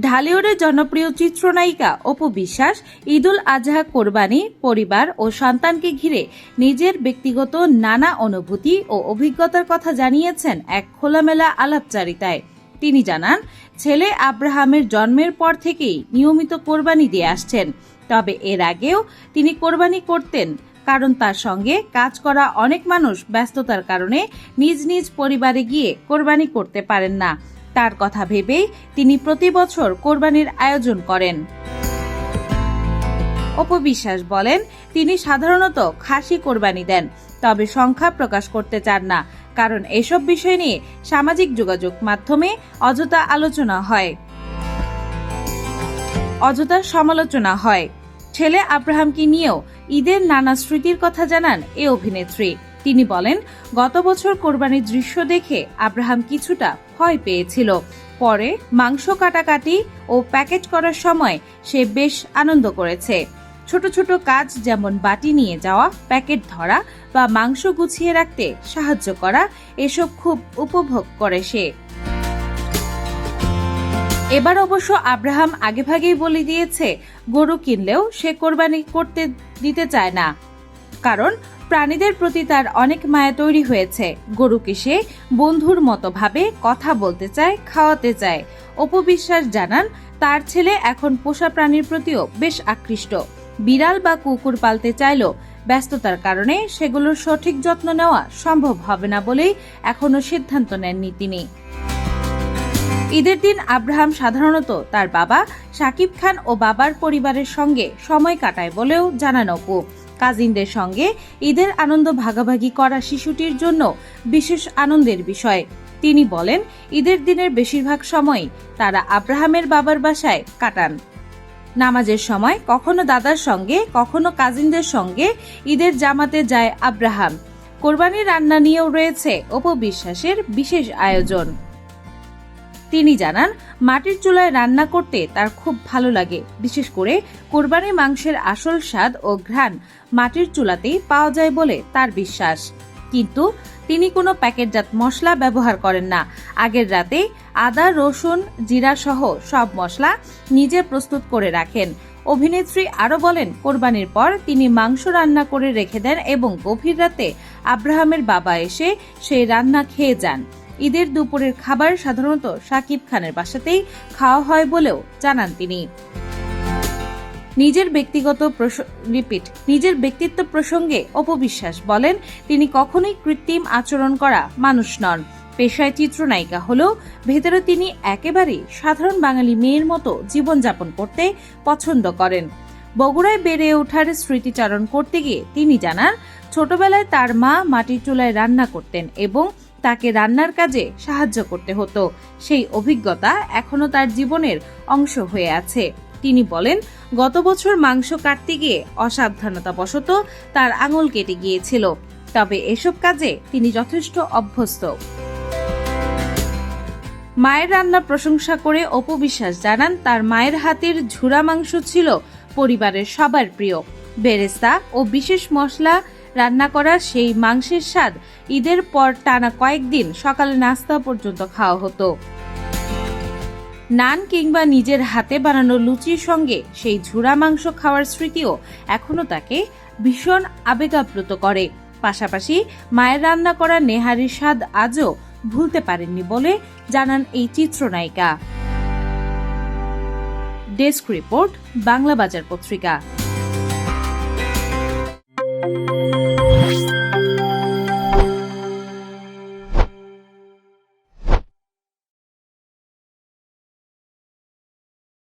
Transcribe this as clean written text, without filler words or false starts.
ঢালিউডের জনপ্রিয় চিত্রনায়িকা অপু বিশ্বাস ঈদুল আজহা কোরবানি, পরিবার ও সন্তানকে ঘিরে নিজের ব্যক্তিগত নানা অনুভূতি ও অভিজ্ঞতার কথা জানিয়েছেন এক খোলামেলা আলাপচারিতায়। তিনি জানান, ছেলে আব্রাহামের জন্মের পর থেকেই নিয়মিত কোরবানি দিয়ে আসছেন। তবে এর আগেও তিনি কোরবানি করতেন, কারণ তার সঙ্গে কাজ করা অনেক মানুষ ব্যস্ততার কারণে নিজ নিজ পরিবারে গিয়ে কোরবানি করতে পারেন না। তার কথা ভেবেই তিনি প্রতি বছর কোরবানির আয়োজন করেন। অপু বিশ্বাস বলেন, তিনি সাধারণত খাসি কোরবানি দেন, তবে সংখ্যা প্রকাশ করতে চান না, কারণ এসব বিষয় নিয়ে সামাজিক যোগাযোগ মাধ্যমে অযথা সমালোচনা হয়। ছেলে আব্রাহামকে নিয়েও ঈদের নানা স্মৃতির কথা জানান এ অভিনেত্রী। তিনি বলেন, গত বছর কোরবানির দৃশ্য দেখে আব্রাহাম কিছুটা ভয় পেয়েছিল। পরে মাংস কাটাকাটি ও প্যাকেট করার সময় সে বেশ আনন্দ করেছে। ছোট ছোট কাজ যেমন বাটি নিয়ে যাওয়া, প্যাকেট ধরা বা মাংস গুছিয়ে রাখতে সাহায্য করা, এসব খুব উপভোগ করে সে। এবার অবশ্য আব্রাহাম আগেভাগেই বলে দিয়েছে, গরু কিনলেও সে কোরবানি করতে দিতে চায় না, কারণ প্রাণীদের প্রতি তার অনেক মায়া তৈরি হয়েছে। গরুকে সে বন্ধুর মতো ভাবে কথা বলতে চায়, খাওয়াতে চায়। অপু বিশ্বাস জানান, তার ছেলে এখন পোষা প্রাণীর প্রতিও বেশ আকৃষ্ট। বিড়াল বা কুকুর পালতে চাইলেও ব্যস্ততার কারণে সেগুলোর সঠিক যত্ন নেওয়া সম্ভব হবে না বলেই এখনো সিদ্ধান্ত নেননি তিনি। ঈদের দিন আব্রাহাম সাধারণত তার বাবা শাকিব খান ও বাবার পরিবারের সঙ্গে সময় কাটায় বলেও জানান অপু। কাজিনদের সঙ্গে ঈদের আনন্দ ভাগাভাগি করা শিশুটির জন্য বিশেষ আনন্দের বিষয়। তিনি বলেন, ঈদের দিনের বেশিরভাগ সময় তারা আব্রাহামের বাবার বাসায় কাটান। নামাজের সময় কখনো দাদার সঙ্গে, কখনো কাজিনদের সঙ্গে ঈদের জামাতে যায় আব্রাহাম। কোরবানির রান্না নিয়েও রয়েছে অপু বিশ্বাসের বিশেষ আয়োজন। তিনি জানান, মাটির চুলায় রান্না করতে তার খুব ভালো লাগে। বিশেষ করে কোরবানির মাংসের আসল স্বাদ ও ঘ্রাণ মাটির চুলাতেই পাওয়া যায় বলে তার বিশ্বাস। কিন্তু তিনি কোনো প্যাকেটজাত মশলা ব্যবহার করেন না। আগের রাতে আদা, রসুন, জিরা সহ সব মশলা নিজে প্রস্তুত করে রাখেন। অভিনেত্রী আরও বলেন, কোরবানির পর তিনি মাংস রান্না করে রেখে দেন এবং গভীর রাতে আব্রাহামের বাবা এসে সেই রান্না খেয়ে যান। ঈদের দুপুরের খাবার সাধারণত শাকিব খানের বাসাতেই খাওয়া হয় বলেও জানান তিনি। নিজের ব্যক্তিত্ব প্রসঙ্গে অপু বিশ্বাস বলেন, তিনি কখনোই কৃত্রিম আচরণ করা মানুষ নন। পেশায় চিত্রনায়িকা হলেও ভেতরে তিনি একেবারেই সাধারণ বাঙালি মেয়ের মতো জীবনযাপন করতে পছন্দ করেন। বগুড়ায় বেড়ে ওঠার স্মৃতিচারণ করতে গিয়ে তিনি জানান, ছোটবেলায় তার মা মাটির চুলায় রান্না করতেন এবং তাকে রান্নার কাজে সাহায্য করতে হতো। সেই অভিজ্ঞতা এখনো তার জীবনের অংশ হয়ে আছে। তিনি বলেন, গত বছর মাংস কাটতে গিয়ে অসাবধানতাবশত তার আঙুল কেটে গিয়েছিল, তবে এসব কাজে তিনি যথেষ্ট অভ্যস্ত। মায়ের রান্নার প্রশংসা করে অপু বিশ্বাস জানান, তার মায়ের হাতের ঝুরা মাংস ছিল পরিবারের সবার প্রিয়। বেরেস্তা ও বিশেষ মশলা রান্না করা সেই মাংসের স্বাদ ঈদের পর টানা কয়েকদিন সকালে নাস্তা পর্যন্ত খাওয়া হতো। নান কিংবা নিজের হাতে বানানো লুচির সঙ্গে সেই ঝুরা মাংস খাওয়ার স্মৃতিও এখনো তাকে ভীষণ আবেগাপ্লুত করে। পাশাপাশি মায়ের রান্না করা নেহারির স্বাদ আজও ভুলতে পারেননি বলে জানান এই চিত্রনায়িকা। ডেস্ক রিপোর্ট, বাংলা বাজার পত্রিকা।